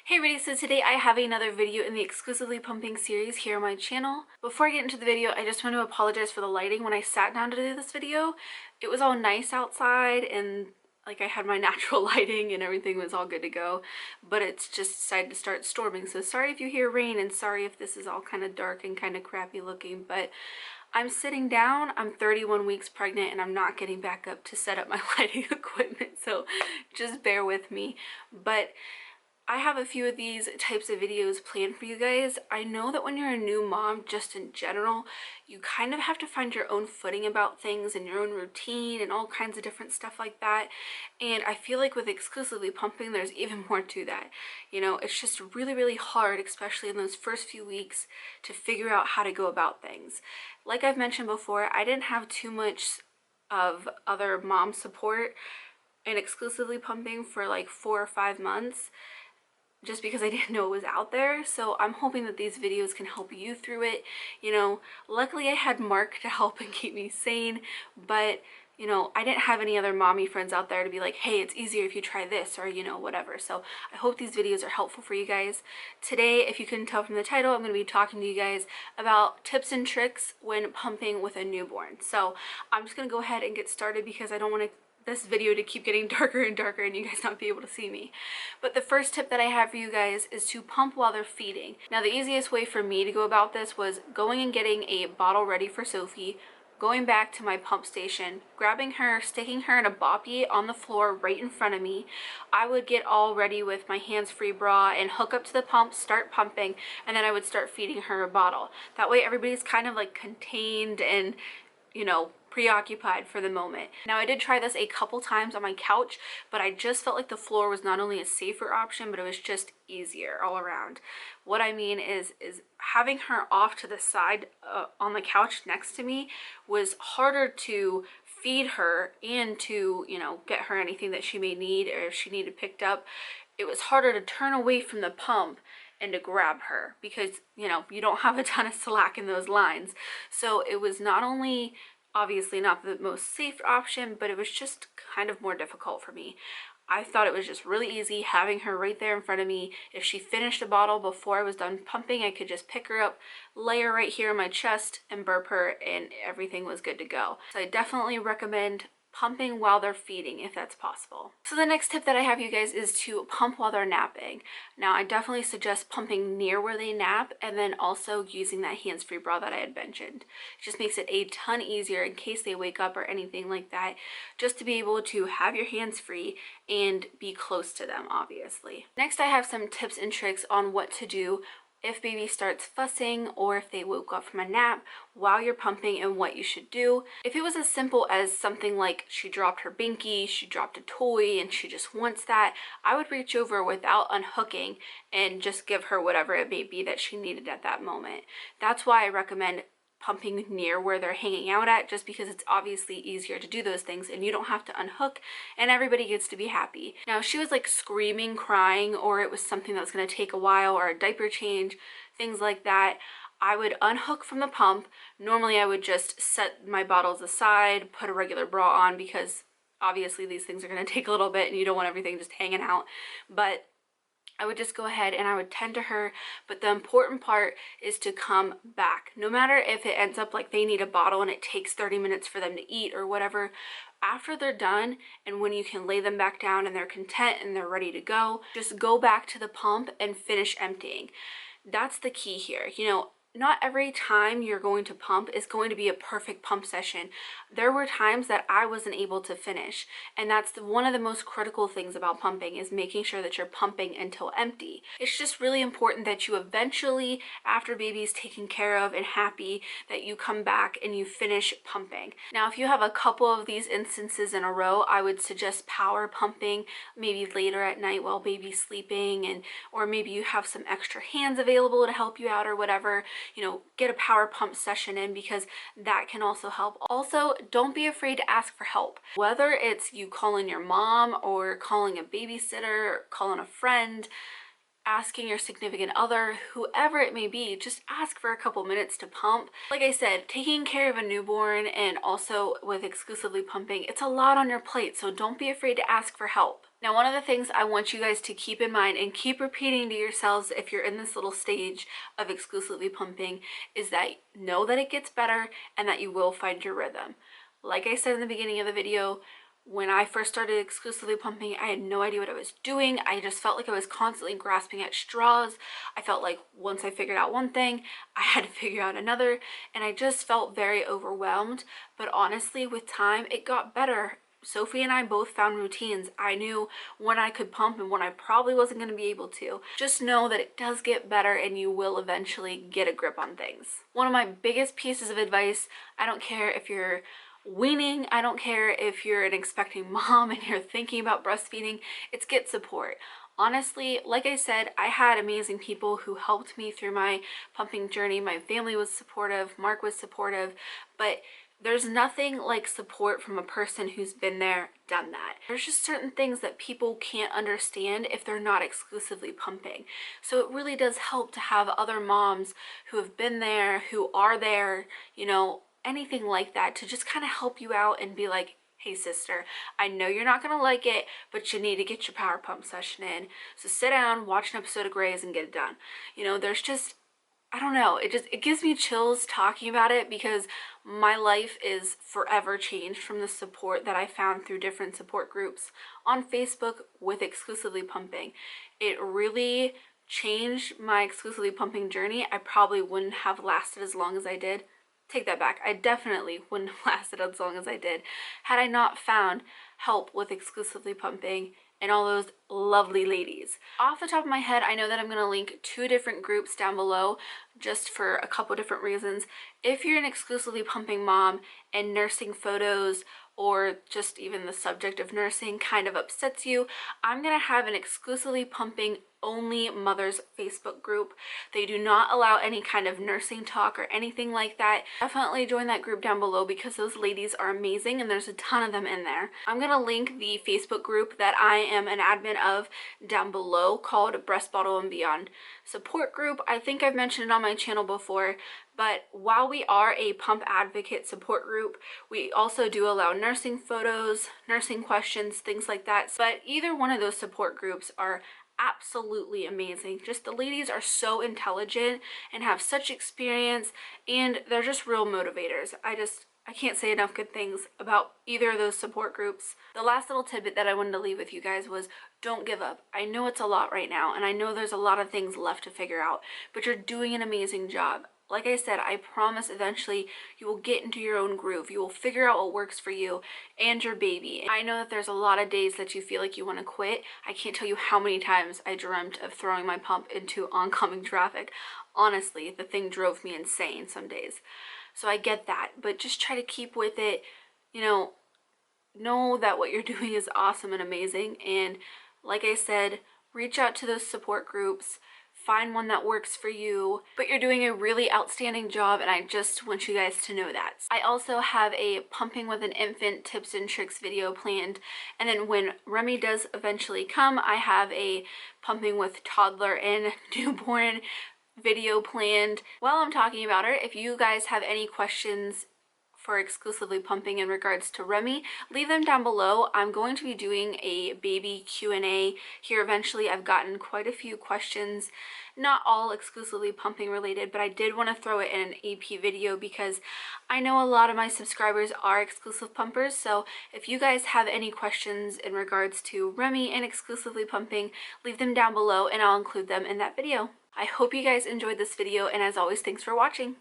Hey everybody, so today I have another video in the exclusively pumping series here on my channel. Before I get into the video, I just want to apologize for the lighting. When I sat down to do this video, it was all nice outside and like I had my natural lighting and everything was all good to go, but it's just decided to start storming. So sorry if you hear rain and sorry if this is all kind of dark and kind of crappy looking, but I'm sitting down, I'm 31 weeks pregnant, and I'm not getting back up to set up my lighting equipment, so just bear with me. But I have a few of these types of videos planned for you guys. I know that when you're a new mom, just in general, you kind of have to find your own footing about things and your own routine and all kinds of different stuff like that. And I feel like with exclusively pumping, there's even more to that. You know, it's just really, really hard, especially in those first few weeks, to figure out how to go about things. Like I've mentioned before, I didn't have too much of other mom support and exclusively pumping for like 4 or 5 months, just because I didn't know it was out there. So I'm hoping that these videos can help you through it. You know, luckily I had Mark to help and keep me sane, but you know, I didn't have any other mommy friends out there to be like, hey, it's easier if you try this, or you know, whatever. So I hope these videos are helpful for you guys. Today, if you couldn't tell from the title, I'm going to be talking to you guys about tips and tricks when pumping with a newborn. So I'm just going to go ahead and get started because I don't want this video to keep getting darker and darker and you guys not be able to see me. But the first tip that I have for you guys is to pump while they're feeding. Now the easiest way for me to go about this was going and getting a bottle ready for Sophie, going back to my pump station, grabbing her, sticking her in a boppy on the floor right in front of me. I would get all ready with my hands-free bra and hook up to the pump, start pumping, and then I would start feeding her a bottle. That way everybody's kind of like contained and, you know, preoccupied for the moment. Now I did try this a couple times on my couch, but I just felt like the floor was not only a safer option, but it was just easier all around. What I mean is having her off to the side on the couch next to me was harder to feed her and to, you know, get her anything that she may need, or if she needed picked up. It was harder to turn away from the pump and to grab her because, you know, you don't have a ton of slack in those lines. So it was not only obviously not the most safe option, but it was just kind of more difficult for me. I thought it was just really easy having her right there in front of me. If she finished a bottle before I was done pumping, I could just pick her up, lay her right here on my chest and burp her, and everything was good to go. So I definitely recommend pumping while they're feeding if that's possible. So the next tip that I have you guys is to pump while they're napping. Now I definitely suggest pumping near where they nap and then also using that hands-free bra that I had mentioned. It just makes it a ton easier in case they wake up or anything like that, just to be able to have your hands free and be close to them, obviously. Next I have some tips and tricks on what to do if baby starts fussing or if they woke up from a nap while you're pumping and what you should do. If it was as simple as something like she dropped her binky, she dropped a toy and she just wants that, I would reach over without unhooking and just give her whatever it may be that she needed at that moment. That's why I recommend pumping near where they're hanging out at, just because it's obviously easier to do those things and you don't have to unhook and everybody gets to be happy. Now if she was like screaming, crying, or it was something that was going to take a while, or a diaper change, things like that, I would unhook from the pump. Normally I would just set my bottles aside, put a regular bra on, because obviously these things are going to take a little bit and you don't want everything just hanging out. But I would just go ahead and I would tend to her, but the important part is to come back. No matter if it ends up like they need a bottle and it takes 30 minutes for them to eat or whatever, after they're done and when you can lay them back down and they're content and they're ready to go, just go back to the pump and finish emptying. That's the key here. You know, not every time you're going to pump is going to be a perfect pump session. There were times that I wasn't able to finish, and that's one of the most critical things about pumping, is making sure that you're pumping until empty. It's just really important that you eventually, after baby's taken care of and happy, that you come back and you finish pumping. Now if you have a couple of these instances in a row, I would suggest power pumping maybe later at night while baby's sleeping, and or maybe you have some extra hands available to help you out or whatever. You know, get a power pump session in, because that can also help. Also, don't be afraid to ask for help. Whether it's you calling your mom or calling a babysitter or calling a friend, asking your significant other, whoever it may be, just ask for a couple minutes to pump. Like I said, taking care of a newborn and also with exclusively pumping, it's a lot on your plate, so don't be afraid to ask for help. Now, one of the things I want you guys to keep in mind and keep repeating to yourselves if you're in this little stage of exclusively pumping is that know that it gets better and that you will find your rhythm. Like I said in the beginning of the video, when I first started exclusively pumping, I had no idea what I was doing. I just felt like I was constantly grasping at straws. I felt like once I figured out one thing, I had to figure out another, and I just felt very overwhelmed. But honestly, with time, it got better. Sophie and I both found routines. I knew when I could pump and when I probably wasn't going to be able to. Just know that it does get better and you will eventually get a grip on things. One of my biggest pieces of advice, I don't care if you're weaning, I don't care if you're an expecting mom and you're thinking about breastfeeding, it's get support. Honestly, like I said, I had amazing people who helped me through my pumping journey. My family was supportive, Mark was supportive, but there's nothing like support from a person who's been there, done that. There's just certain things that people can't understand if they're not exclusively pumping. So it really does help to have other moms who have been there, who are there, you know, anything like that, to just kind of help you out and be like, hey sister, I know you're not gonna like it, but you need to get your power pump session in. So sit down, watch an episode of Grey's and get it done. You know, there's just, I don't know, it gives me chills talking about it because my life is forever changed from the support that I found through different support groups on Facebook with exclusively pumping. It really changed my exclusively pumping journey. I probably wouldn't have lasted as long as I did. Take that back. I definitely wouldn't have lasted as long as I did had I not found help with exclusively pumping and all those lovely ladies. Off the top of my head, I know that I'm going to link 2 different groups down below just for a couple different reasons. If you're an exclusively pumping mom and nursing photos or just even the subject of nursing kind of upsets you, I'm going to have an exclusively pumping only mothers Facebook group. They do not allow any kind of nursing talk or anything like that. Definitely join that group down below because those ladies are amazing and there's a ton of them in there. I'm gonna link the Facebook group that I am an admin of down below called Breast Bottle and Beyond Support Group. I think I've mentioned it on my channel before, but while we are a pump advocate support group, we also do allow nursing photos, nursing questions, things like that. But either one of those support groups are absolutely amazing. Just the ladies are so intelligent and have such experience, and they're just real motivators. I can't say enough good things about either of those support groups. The last little tidbit that I wanted to leave with you guys was don't give up. I know it's a lot right now, and I know there's a lot of things left to figure out, but you're doing an amazing job. Like I said, I promise eventually you will get into your own groove. You will figure out what works for you and your baby. I know that there's a lot of days that you feel like you want to quit. I can't tell you how many times I dreamt of throwing my pump into oncoming traffic. Honestly, the thing drove me insane some days. So I get that, but just try to keep with it. You know that what you're doing is awesome and amazing. And like I said, reach out to those support groups. Find one that works for you, but you're doing a really outstanding job, and I just want you guys to know that. I also have a pumping with an infant tips and tricks video planned, and then when Remy does eventually come, I have a pumping with toddler and newborn video planned. While I'm talking about her, if you guys have any questions for exclusively pumping in regards to Remy, leave them down below. I'm going to be doing a baby Q&A here eventually. I've gotten quite a few questions, not all exclusively pumping related, but I did want to throw it in an AP video because I know a lot of my subscribers are exclusive pumpers. So if you guys have any questions in regards to Remy and exclusively pumping, leave them down below and I'll include them in that video. I hope you guys enjoyed this video, and as always, thanks for watching.